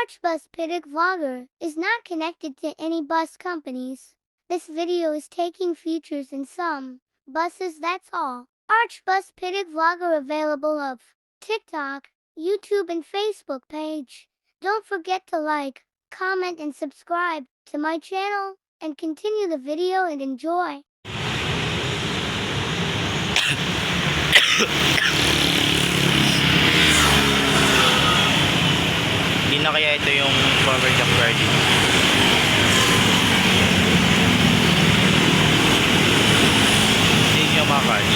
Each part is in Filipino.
Archbus Pitic Vlogger is not connected to any bus companies. This video is taking features in some buses, that's all. Archbus Pitic Vlogger available of TikTok, YouTube and Facebook page. Don't forget to like, comment and subscribe to my channel and continue the video and enjoy. Hindi na kaya ito yung power jack version. Hindi nyo mga cards.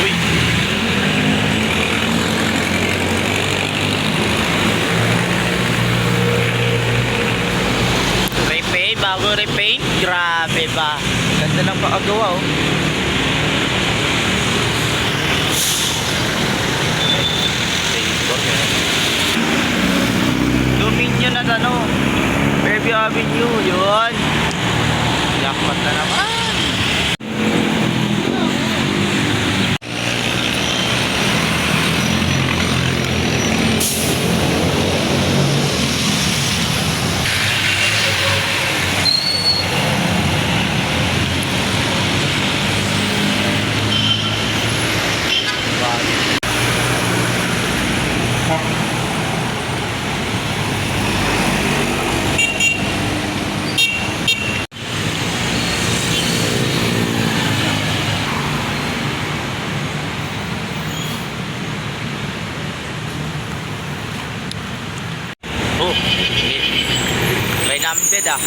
Uy! Repaint, bago repaint. Grabe ba? Ganda lang pakagawa oh. Dominion at ano, Fairview Avenue, yun. Jackpot na naman. Oh, may numbered ah.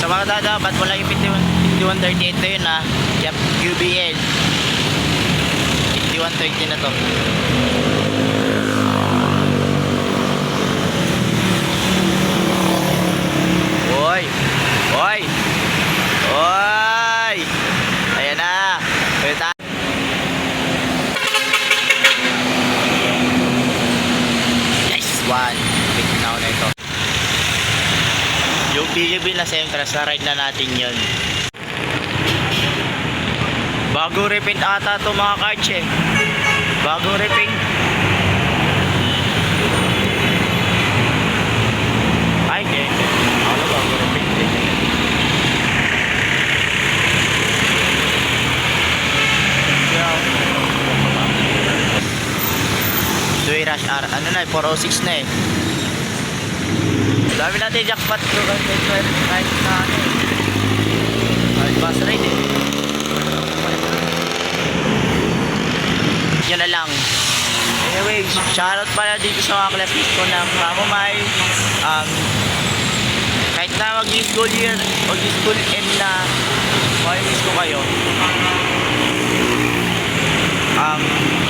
Sa mga dapat wala yung 5138 na yun ah. Yep, QBL 5120 na to. Oy! Oy! Oy! Ayan na! Pwede. Nice one! Big now na ito. Yung Bilibili na Sentras, na-ride na natin yun. Bago repaint ata ito mga cards eh. Bago repaint. Ay, okay. Ako bago repaint eh. Rush R, ano na, 406 na eh. Dami natin jackpot ko kahit na ano eh. Kahit bus ride eh. Yun na lang. Anyway, shoutout pala dito sa mga classmates ko ng Mamamay. Kahit na mag-school year, mag-school end na, miss ko kayo.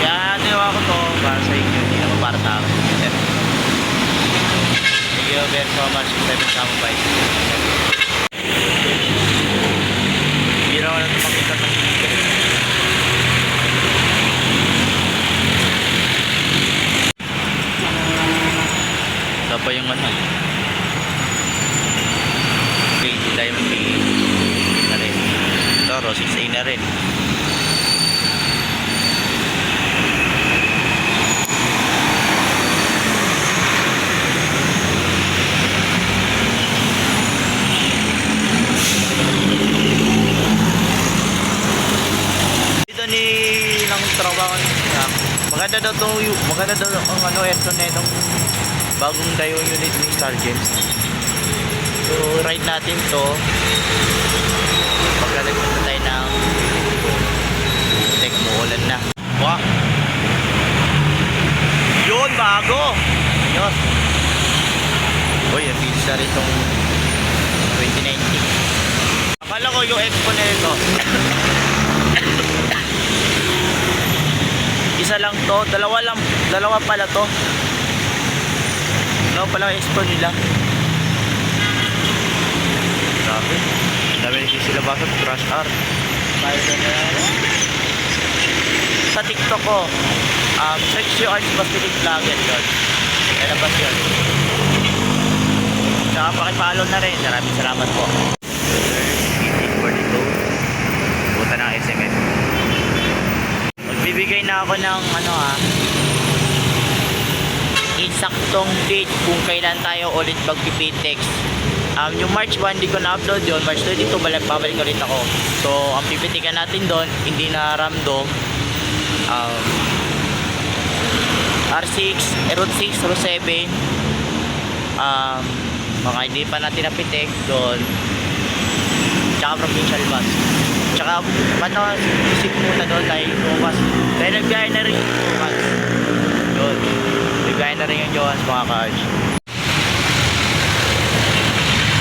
Kaya nagawa ko to para sa inyo, hindi naman para sa akin. Thank you very much sa mga bike. Hindi naman natin makita ng ito pa yung ano page tayo mag-page na rin ito, Rosix A na rin. Maganda daw ang ano aircon na itong bagong Dayo unit ni Stargems. So ride natin to. Paglalagyan na tayo ng tek mo, ulan na. Wow! Yun, bago! Yun! Uy, ang feels na rin itong 2019. Akala ko yung aircon na ito isa lang to, dalawa pala to. Dalawa pala expo nila. Grabe. Dami nito sila bakit crash R. Sa TikTok ko, search yung Archbus Pitic Vlogger doon. lalabas yun. Tsaka pakipollow na rin. Maraming salamat po. 1842. Buta ng SMF. Magbibigay na ako ng eksaktong date kung kailan tayo ulit magpipitex. Yung March 1 di ko na-upload yun. March 22 babalik ulit ako. So ang pipitikan natin doon hindi na random. R6, Route 6, Route 7. Mga hindi pa natin napitik doon. Tsaka provincial bus. Tsaka isip muna doon dahil bukas. Dahil nagbiyahe na rin yung bukas. Doon. Nagbiyahe na rin yung Johannes mga ka-arch.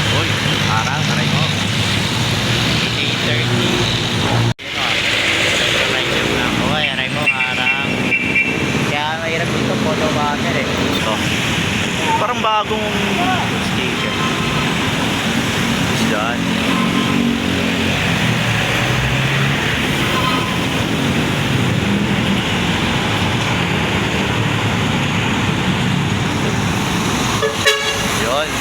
Uy, harang, aray mo. 8:30. Rider lang. Uy, aray mo, harang. Kaya mahirap dito, photo banner eh. Ito. Parang bagong station. Is done. Yun.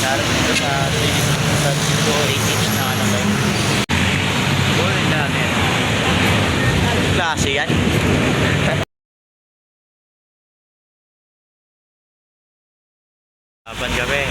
Naroon dito sa 288 na kayo. Yun, ang dami. Klase yan. Laban kami.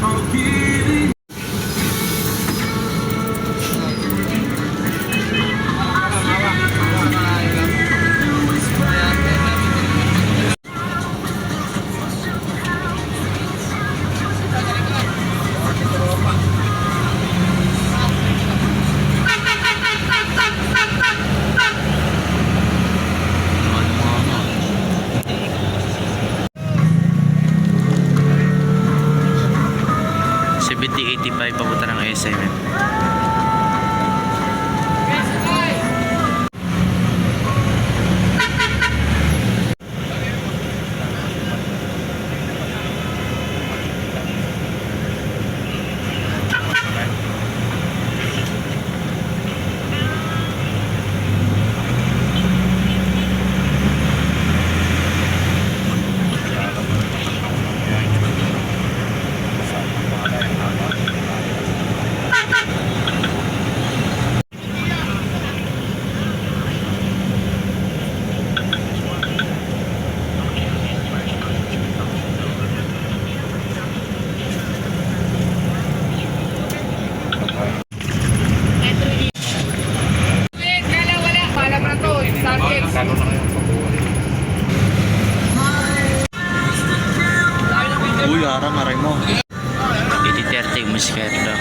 Okay. Papunta ng SMM. Uy, harang aray mo. 80-30 musketa.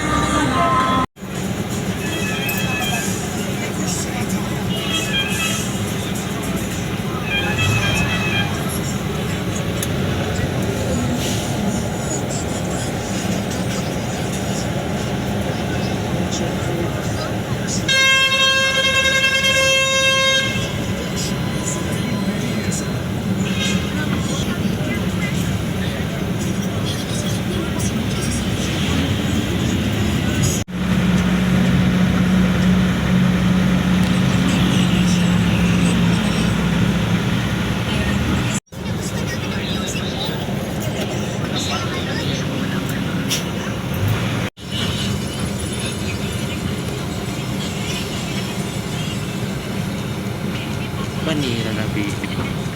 Vanilla na baby.